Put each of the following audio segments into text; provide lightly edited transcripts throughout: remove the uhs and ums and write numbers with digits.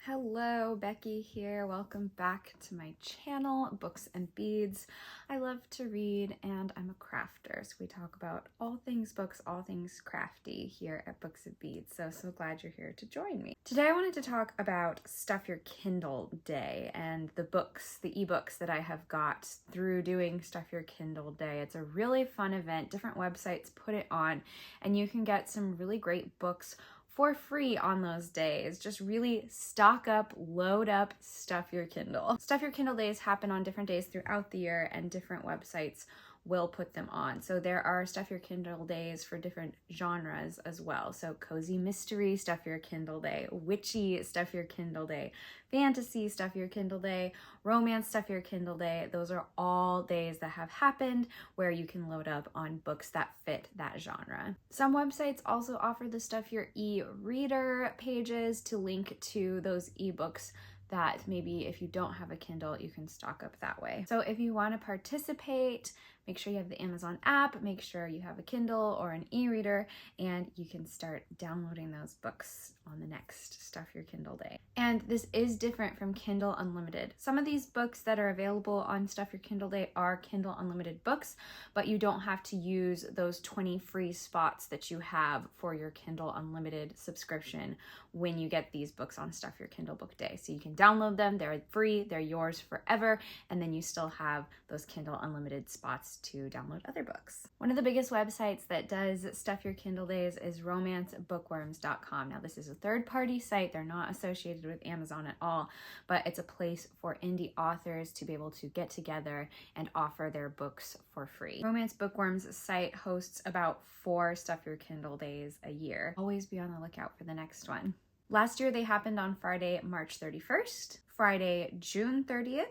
Hello, Becky here. Welcome back to my channel, Books and Beads. I love to read and I'm a crafter, so we talk about all things books, all things crafty here at Books and Beads. So glad you're here to join me. Today I wanted to talk about Stuff Your Kindle Day and the books, the ebooks that I have got through doing Stuff Your Kindle Day. It's a really fun event. Different websites put it on and you can get some really great books for free on those days. Just really stock up, load up, stuff your Kindle. Stuff Your Kindle days happen on different days throughout the year and different websites will put them on. So there are Stuff Your Kindle days for different genres as well. So cozy mystery, Stuff Your Kindle Day, witchy, Stuff Your Kindle Day, fantasy, Stuff Your Kindle Day, romance, Stuff Your Kindle Day. Those are all days that have happened where you can load up on books that fit that genre. Some websites also offer the Stuff Your e-reader pages to link to those ebooks that maybe if you don't have a Kindle, you can stock up that way. So if you want to participate, make sure you have the Amazon app, make sure you have a Kindle or an e-reader, and you can start downloading those books on the next Stuff Your Kindle Day. And this is different from Kindle Unlimited. Some of these books that are available on Stuff Your Kindle Day are Kindle Unlimited books, but you don't have to use those 20 free spots that you have for your Kindle Unlimited subscription when you get these books on Stuff Your Kindle Book Day. So you can download them, they're free, they're yours forever, and then you still have those Kindle Unlimited spots to download other books. One of the biggest websites that does Stuff Your Kindle Days is romancebookworms.com. Now this is a third-party site, they're not associated with Amazon at all, but it's a place for indie authors to be able to get together and offer their books for free. Romance Bookworms site hosts about 4 Stuff Your Kindle Days a year. Always be on the lookout for the next one. Last year they happened on Friday, March 31st, Friday, June 30th,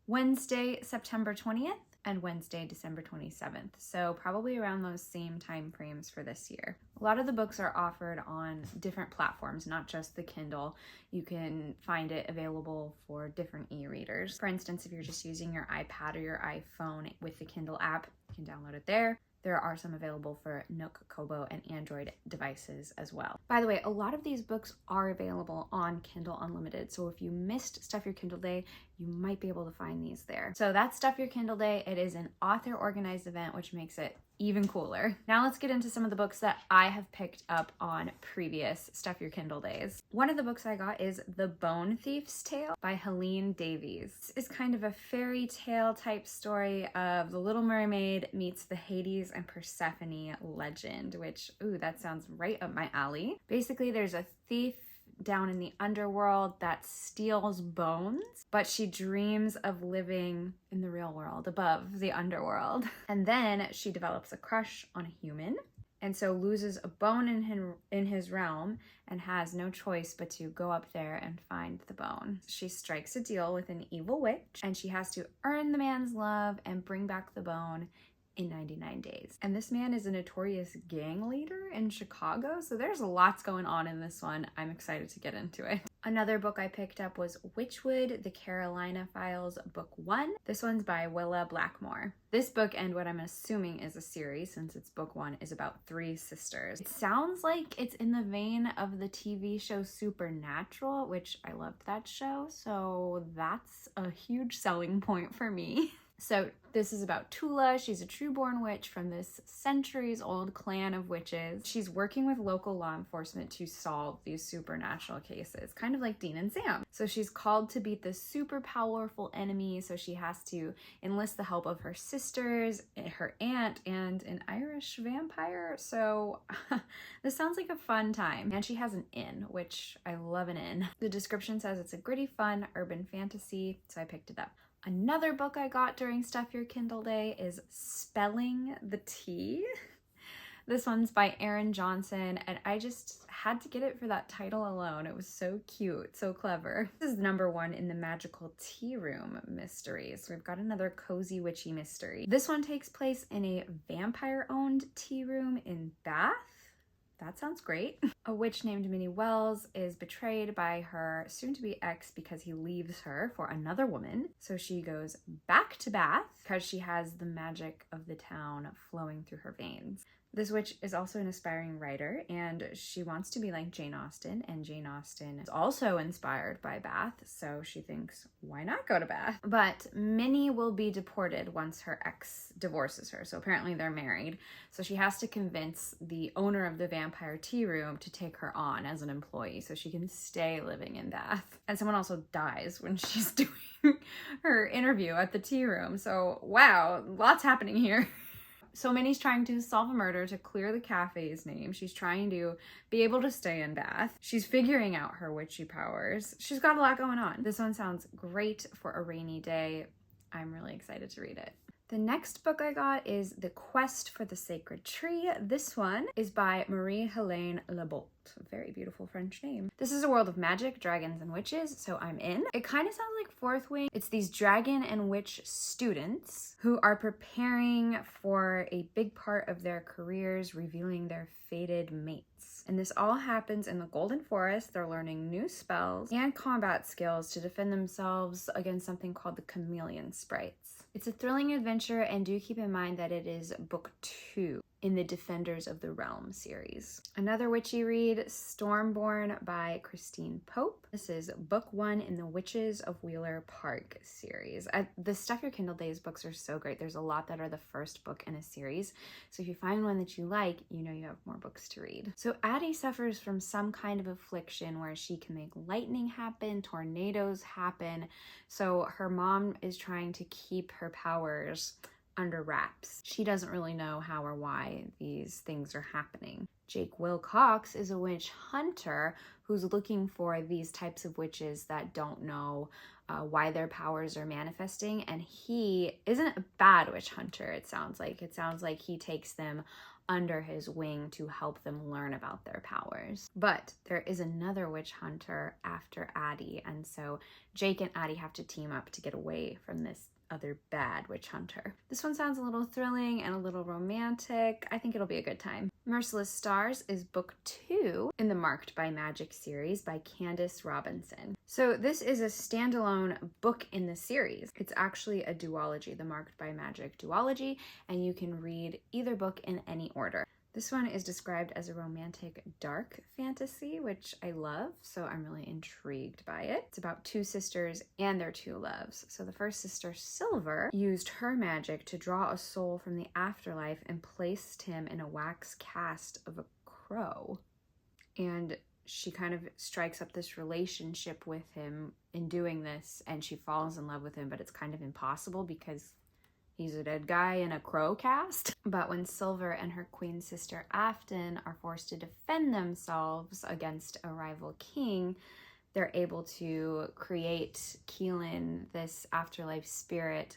Wednesday, September 20th, and Wednesday, December 27th. So probably around those same time frames for this year. A lot of the books are offered on different platforms, not just the Kindle. You can find it available for different e-readers. For instance, if you're just using your iPad or your iPhone with the Kindle app, you can download it there. There are some available for Nook, Kobo, and Android devices as well. By the way, a lot of these books are available on Kindle Unlimited, so if you missed Stuff Your Kindle Day, you might be able to find these there. So that's Stuff Your Kindle Day. It is an author-organized event, which makes it even cooler. Now let's get into some of the books that I have picked up on previous Stuff Your Kindle Days. One of the books I got is The Bone Thief's Tale by Helene Davies. This is kind of a fairy tale type story of the Little Mermaid meets the Hades and Persephone legend, which, ooh, that sounds right up my alley. Basically, there's a thief down in the underworld that steals bones, but she dreams of living in the real world above the underworld. And then she develops a crush on a human and so loses a bone in his realm and has no choice but to go up there and find the bone. She strikes a deal with an evil witch and she has to earn the man's love and bring back the bone in 99 days. And this man is a notorious gang leader in Chicago, so there's lots going on in this one. I'm excited to get into it. Another book I picked up was Witchwood, The Carolina Files, Book 1. This one's by Willa Blackmore. This book, and what I'm assuming is a series since it's book 1, is about 3 sisters. It sounds like it's in the vein of the TV show Supernatural, which I loved that show, so that's a huge selling point for me. So this is about Tula. She's a true-born witch from this centuries-old clan of witches. She's working with local law enforcement to solve these supernatural cases, kind of like Dean and Sam. So she's called to beat this super powerful enemy, so she has to enlist the help of her sisters, her aunt, and an Irish vampire. So this sounds like a fun time. And she has an inn, which I love an inn. The description says it's a gritty, fun, urban fantasy, so I picked it up. Another book I got during Stuff Your Kindle Day is Spelling the Tea. This one's by Erin Johnson, and I just had to get it for that title alone. It was so cute, so clever. This is number 1 in the Magical Tea Room mysteries. So we've got another cozy witchy mystery. This one takes place in a vampire-owned tea room in Bath. That sounds great. A witch named Minnie Wells is betrayed by her soon-to-be ex because he leaves her for another woman. So she goes back to Bath because she has the magic of the town flowing through her veins. This witch is also an aspiring writer, and she wants to be like Jane Austen, and Jane Austen is also inspired by Bath, so she thinks, why not go to Bath? But Minnie will be deported once her ex divorces her, so apparently they're married, so she has to convince the owner of the vampire tea room to take her on as an employee so she can stay living in Bath. And someone also dies when she's doing her interview at the tea room, so wow, lots happening here. So Minnie's trying to solve a murder to clear the cafe's name. She's trying to be able to stay in Bath. She's figuring out her witchy powers. She's got a lot going on. This one sounds great for a rainy day. I'm really excited to read it. The next book I got is The Quest for the Sacred Tree. This one is by Marie-Helene Labolt. Very beautiful French name. This is a world of magic, dragons, and witches, so I'm in. It kind of sounds like Fourth Wing. It's these dragon and witch students who are preparing for a big part of their careers, revealing their fated mates. And this all happens in the Golden Forest. They're learning new spells and combat skills to defend themselves against something called the Chameleon Sprites. It's a thrilling adventure, and do keep in mind that it is book 2 in the Defenders of the Realm series. Another witchy read, Stormborn by Christine Pope. This is book 1 in the Witches of Wheeler Park series. The Stuff Your Kindle Days books are so great. There's a lot that are the first book in a series. So if you find one that you like, you know you have more books to read. So Addie suffers from some kind of affliction where she can make lightning happen, tornadoes happen. So her mom is trying to keep her powers under wraps. She doesn't really know how or why these things are happening. Jake Wilcox is a witch hunter who's looking for these types of witches that don't know why their powers are manifesting, and he isn't a bad witch hunter, it sounds like. It sounds like he takes them under his wing to help them learn about their powers. But there is another witch hunter after Addie, and so Jake and Addie have to team up to get away from this other bad witch hunter. This one sounds a little thrilling and a little romantic. I think it'll be a good time. Merciless Stars is book 2 in the Marked by Magic series by Candace Robinson. So this is a standalone book in the series. It's actually a duology, the Marked by Magic duology, and you can read either book in any order. This one is described as a romantic dark fantasy, which I love, so I'm really intrigued by it. It's about 2 sisters and their 2 loves. So the first sister, Silver, used her magic to draw a soul from the afterlife and placed him in a wax cast of a crow. And she kind of strikes up this relationship with him in doing this, and she falls in love with him, but it's kind of impossible because he's a dead guy in a crow cast. But when Silver and her queen sister Afton are forced to defend themselves against a rival king, they're able to create Keelan, this afterlife spirit,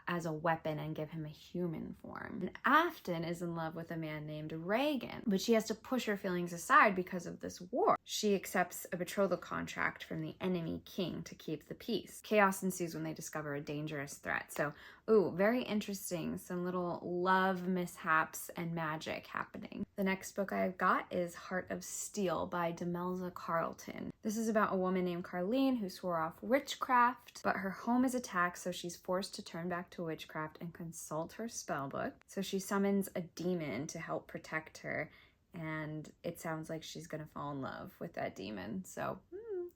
as a weapon and give him a human form. And Afton is in love with a man named Reagan, but she has to push her feelings aside because of this war. She accepts a betrothal contract from the enemy king to keep the peace. Chaos ensues when they discover a dangerous threat. So, ooh, very interesting. Some little love mishaps and magic happening. The next book I've got is Heart of Steel by Demelza Carlton. This is about a woman named Carlene who swore off witchcraft, but her home is attacked, so she's forced to turn back to witchcraft and consult her spell book. So she summons a demon to help protect her, and it sounds like she's gonna fall in love with that demon. So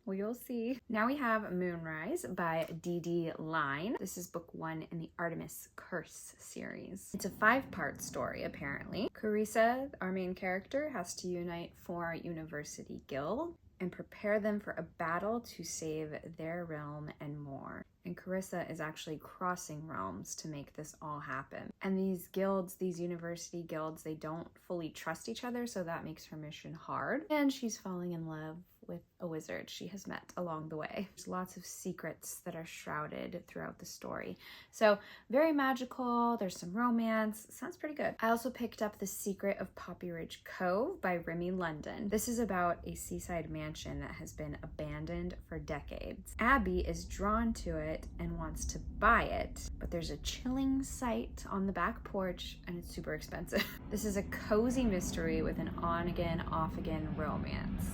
we will see. Now we have Moonrise by D.D. Line. This is book 1 in the Artemis Curse series. It's a 5-part story, apparently. Carissa, our main character, has to unite 4 university guilds and prepare them for a battle to save their realm and more. And Carissa is actually crossing realms to make this all happen. And these guilds, these university guilds, they don't fully trust each other, so that makes her mission hard. And she's falling in love with a wizard she has met along the way. There's lots of secrets that are shrouded throughout the story. So very magical, there's some romance, sounds pretty good. I also picked up The Secret of Poppy Ridge Cove by Remy London. This is about a seaside mansion that has been abandoned for decades. Abby is drawn to it and wants to buy it, but there's a chilling sight on the back porch and it's super expensive. This is a cozy mystery with an on-again, off-again romance.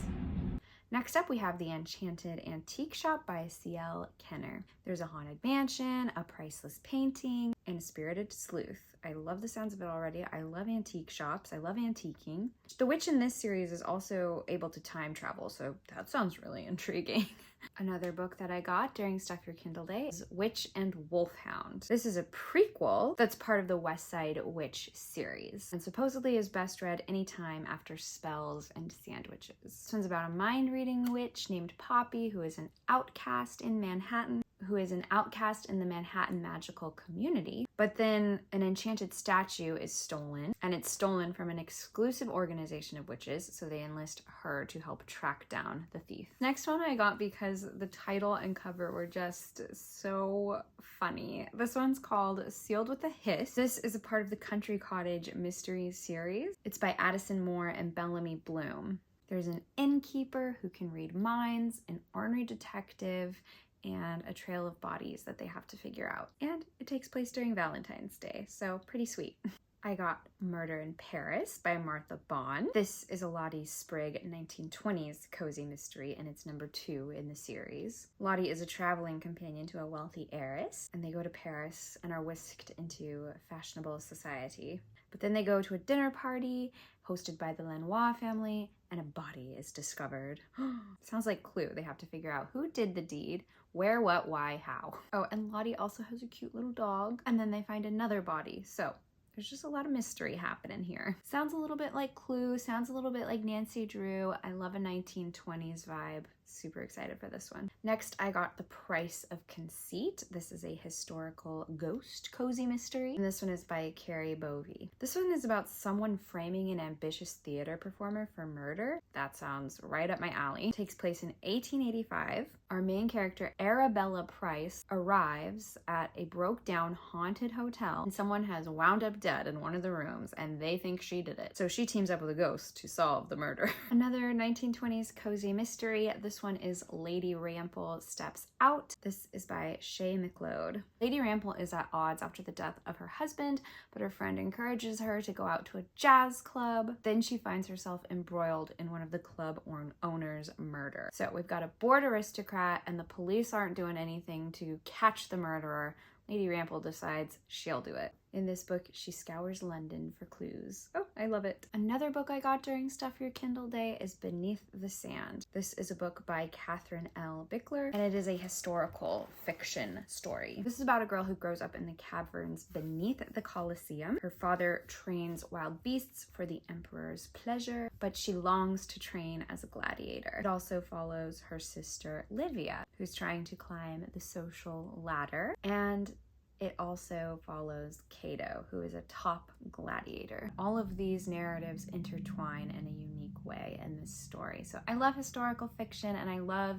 Next up, we have The Enchanted Antique Shop by C.L. Kenner. There's a haunted mansion, a priceless painting, and a spirited sleuth. I love the sounds of it already. I love antique shops. I love antiquing. The witch in this series is also able to time travel, so that sounds really intriguing. Another book that I got during Stuff Your Kindle Day is Witch and Wolfhound. This is a prequel that's part of the West Side Witch series and supposedly is best read anytime after spells and sandwiches. This one's about a mind-reading witch named Poppy who is an outcast in Manhattan, the Manhattan magical community. But then an enchanted statue is stolen, and it's stolen from an exclusive organization of witches, so they enlist her to help track down the thief. Next one I got because the title and cover were just so funny. This one's called Sealed with a Hiss. This is a part of the Country Cottage Mysteries series. It's by Addison Moore and Bellamy Bloom. There's an innkeeper who can read minds, an ornery detective, and a trail of bodies that they have to figure out. And it takes place during Valentine's Day, so pretty sweet. I got Murder in Paris by Martha Bond. This is a Lottie Sprigg 1920s cozy mystery, and it's number 2 in the series. Lottie is a traveling companion to a wealthy heiress, and they go to Paris and are whisked into fashionable society. But then they go to a dinner party hosted by the Lenoir family, and a body is discovered. Sounds like Clue. They have to figure out who did the deed, where, what, why, how. Oh, and Lottie also has a cute little dog, and then they find another body. So there's just a lot of mystery happening here. Sounds a little bit like Clue, sounds a little bit like Nancy Drew. I love a 1920s vibe. Super excited for this one. Next, I got The Price of Conceit. This is a historical ghost cozy mystery, and this one is by Carrie Bovey. This one is about someone framing an ambitious theater performer for murder. That sounds right up my alley. It takes place in 1885. Our main character, Arabella Price, arrives at a broke-down haunted hotel, and someone has wound up dead in one of the rooms, and they think she did it. So she teams up with a ghost to solve the murder. Another 1920s cozy mystery. This one is Lady Rample Steps Out. This is by Shay McLeod. Lady Rample is at odds after the death of her husband, but her friend encourages her to go out to a jazz club. Then she finds herself embroiled in one of the club owner's murder. So we've got a bored aristocrat, and the police aren't doing anything to catch the murderer. Lady Rample decides she'll do it. In this book, she scours London for clues. Oh, I love it. Another book I got during Stuff Your Kindle Day is Beneath the Sand. This is a book by Catherine L. Bickler, and it is a historical fiction story. This is about a girl who grows up in the caverns beneath the Colosseum. Her father trains wild beasts for the emperor's pleasure, but she longs to train as a gladiator. It also follows her sister Livia, who's trying to climb the social ladder, and it also follows Cato, who is a top gladiator. All of these narratives intertwine in a unique way in this story. So I love historical fiction, and I love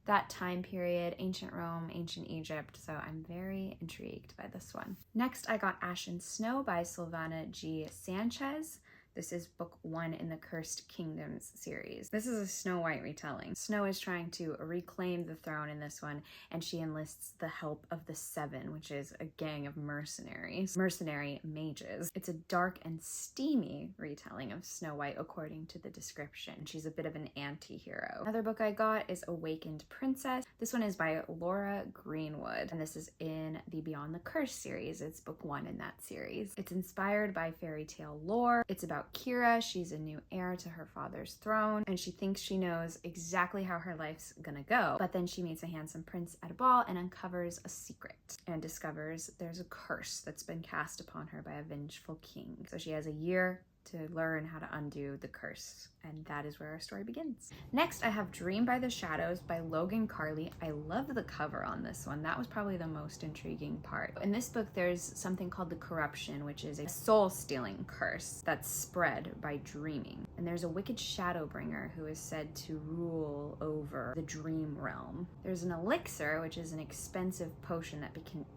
that time period, ancient Rome, ancient Egypt, so I'm very intrigued by this one. Next, I got Ash and Snow by Silvana G. Sanchez. This is book 1 in the Cursed Kingdoms series. This is a Snow White retelling. Snow is trying to reclaim the throne in this one, and she enlists the help of the Seven, which is a gang of mercenary mages. It's a dark and steamy retelling of Snow White according to the description. She's a bit of an anti-hero. Another book I got is Awakened Princess. This one is by Laura Greenwood, and this is in the Beyond the Curse series. It's book 1 in that series. It's inspired by fairy tale lore. It's about Kira. She's a new heir to her father's throne, and she thinks she knows exactly how her life's gonna go. But then she meets a handsome prince at a ball and uncovers a secret and discovers there's a curse that's been cast upon her by a vengeful king. So she has a year to learn how to undo the curse, and that is where our story begins. Next, I have Dream by the Shadows by Logan Carley. I love the cover on this one. That was probably the most intriguing part. In this book, there's something called the Corruption, which is a soul-stealing curse that's spread by dreaming. And there's a wicked shadow bringer who is said to rule over the dream realm. There's an elixir, which is an expensive potion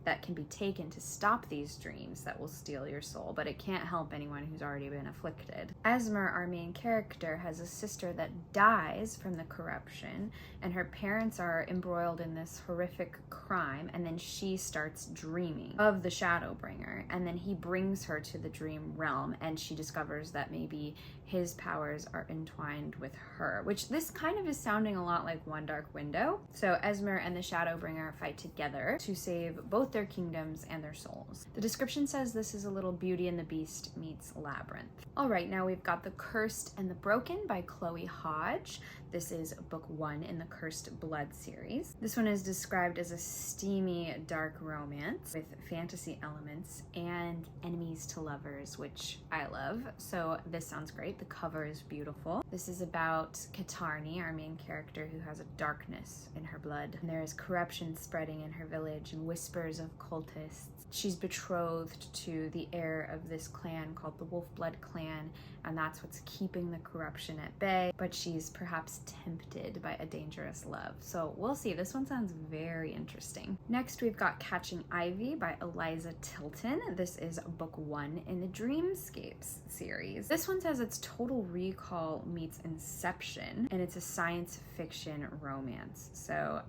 that can be taken to stop these dreams that will steal your soul, but it can't help anyone who's already been afflicted. Esmer, our main character, daughter has a sister that dies from the corruption, and her parents are embroiled in this horrific crime, and then she starts dreaming of the Shadowbringer, and then he brings her to the dream realm, and she discovers that maybe his powers are entwined with her, which this kind of is sounding a lot like One Dark Window. So Esmer and the Shadowbringer fight together to save both their kingdoms and their souls. The description says this is a little Beauty and the Beast meets Labyrinth. All right, now we've got The Cursed and the Broken by Chloe Hodge. This is book 1 in the Cursed Blood series. This one is described as a steamy, dark romance with fantasy elements and enemies to lovers, which I love. So this sounds great. The cover is beautiful. This is about Katarni, our main character, who has a darkness in her blood. And there is corruption spreading in her village and whispers of cultists. She's betrothed to the heir of this clan called the Wolfblood clan, and that's what's keeping the corruption at bay, but she's perhaps tempted by a dangerous love. So we'll see. This one sounds very interesting. Next, we've got Catching Ivy by Eliza Tilton. This is book 1 in the Dreamscapes series. This one says it's Total Recall meets Inception, and it's a science fiction romance. So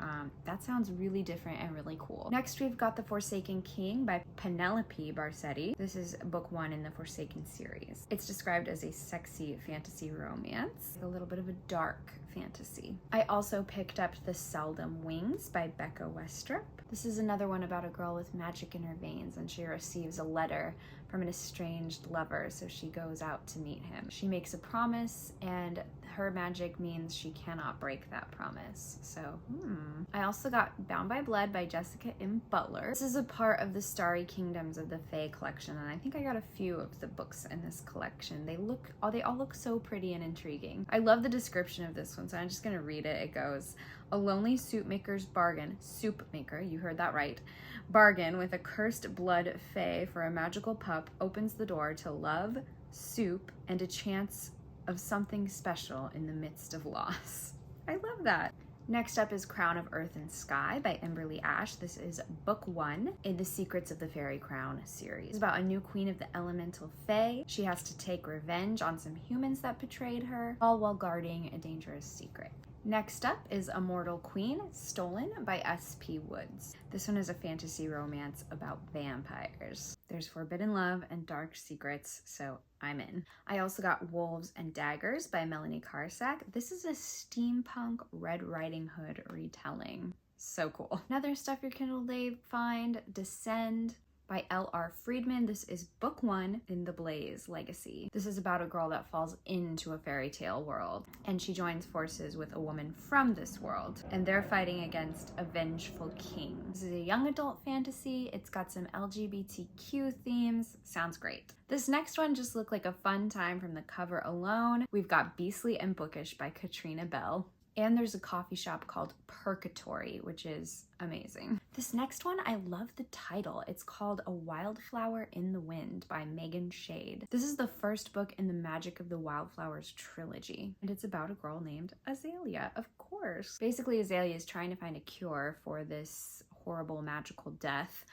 that sounds really different and really cool. Next, we've got The Forsaken King by Penelope Barsetti. This is book 1 in the Forsaken series. It's described as a sexy fantasy romance, a little bit of a dark fantasy. I also picked up The Seldom Wings by Becca Westrup. This is another one about a girl with magic in her veins, and she receives a letter from an estranged lover, so she goes out to meet him. She makes a promise, and her magic means she cannot break that promise. So, I also got Bound by Blood by Jessica M. Butler. This is a part of the Starry Kingdoms of the Fae collection, and I think I got a few of the books in this collection. They all look so pretty and intriguing. I love the description of this one, so I'm just gonna read it. It goes, "A lonely soup maker's bargain," soup maker, you heard that right, bargain with a cursed blood fae for a magical pup opens the door to love, soup, and a chance of something special in the midst of loss. I love that. Next up is Crown of Earth and Sky by Emberly Ash. This is book 1 in the Secrets of the Fairy Crown series. It's about a new queen of the elemental fae. She has to take revenge on some humans that betrayed her, all while guarding a dangerous secret. Next up is Immortal Queen, Stolen by S.P. Woods. This one is a fantasy romance about vampires. There's forbidden love and dark secrets, so I'm in. I also got Wolves and Daggers by Melanie Karsak. This is a steampunk Red Riding Hood retelling. So cool. Another Stuff Your Kindle Day find, Descend by L.R. Friedman. This is book 1 in the Blaze Legacy. This is about a girl that falls into a fairy tale world, and she joins forces with a woman from this world, and they're fighting against a vengeful king. This is a young adult fantasy. It's got some LGBTQ themes. Sounds great. This next one just looked like a fun time from the cover alone. We've got Beastly and Bookish by Katrina Bell. And there's a coffee shop called Purgatory, which is amazing. This next one, I love the title. It's called A Wildflower in the Wind by Megan Shade. This is the first book in the Magic of the Wildflowers trilogy, and it's about a girl named Azalea, of course. Basically, Azalea is trying to find a cure for this horrible magical death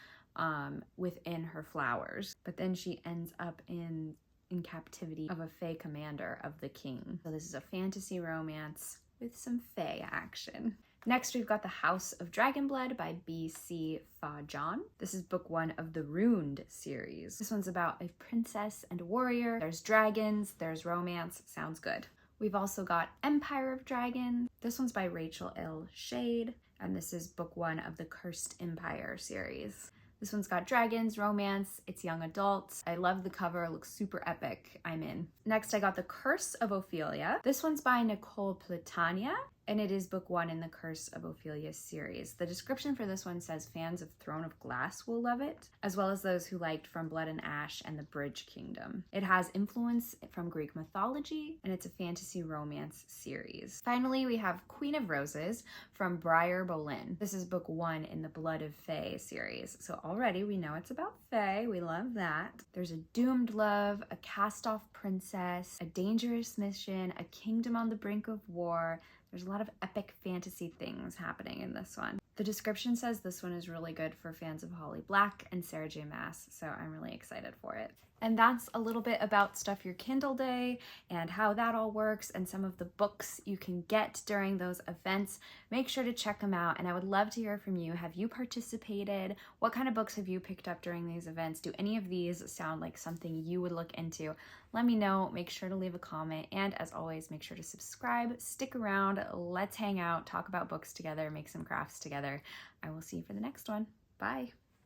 within her flowers, but then she ends up in captivity of a fae commander of the king. So this is a fantasy romance with some fae action. Next, we've got The House of Dragonblood by B.C. Fajon. This is book 1 of the Ruined series. This one's about a princess and a warrior. There's dragons, there's romance. Sounds good. We've also got Empire of Dragons. This one's by Rachel L. Shade, and this is book 1 of the Cursed Empire series. This one's got dragons, romance, it's young adult. I love the cover, it looks super epic. I'm in. Next, I got The Curse of Opilia. This one's by Nicole Platania, and it is book 1 in the Curse of Ophilia series. The description for this one says fans of Throne of Glass will love it, as well as those who liked From Blood and Ash and The Bridge Kingdom. It has influence from Greek mythology, and it's a fantasy romance series. Finally, we have Queen of Roses from Briar Bolin. This is book 1 in the Blood of Fae series. So already we know it's about Fae, we love that. There's a doomed love, a cast-off princess, a dangerous mission, a kingdom on the brink of war. There's a lot of epic fantasy things happening in this one. The description says this one is really good for fans of Holly Black and Sarah J. Maas, so I'm really excited for it. And that's a little bit about Stuff Your Kindle Day and how that all works and some of the books you can get during those events. Make sure to check them out, and I would love to hear from you. Have you participated? What kind of books have you picked up during these events? Do any of these sound like something you would look into? Let me know. Make sure to leave a comment, and as always, make sure to subscribe, stick around, let's hang out, talk about books together, make some crafts together. I will see you for the next one. Bye.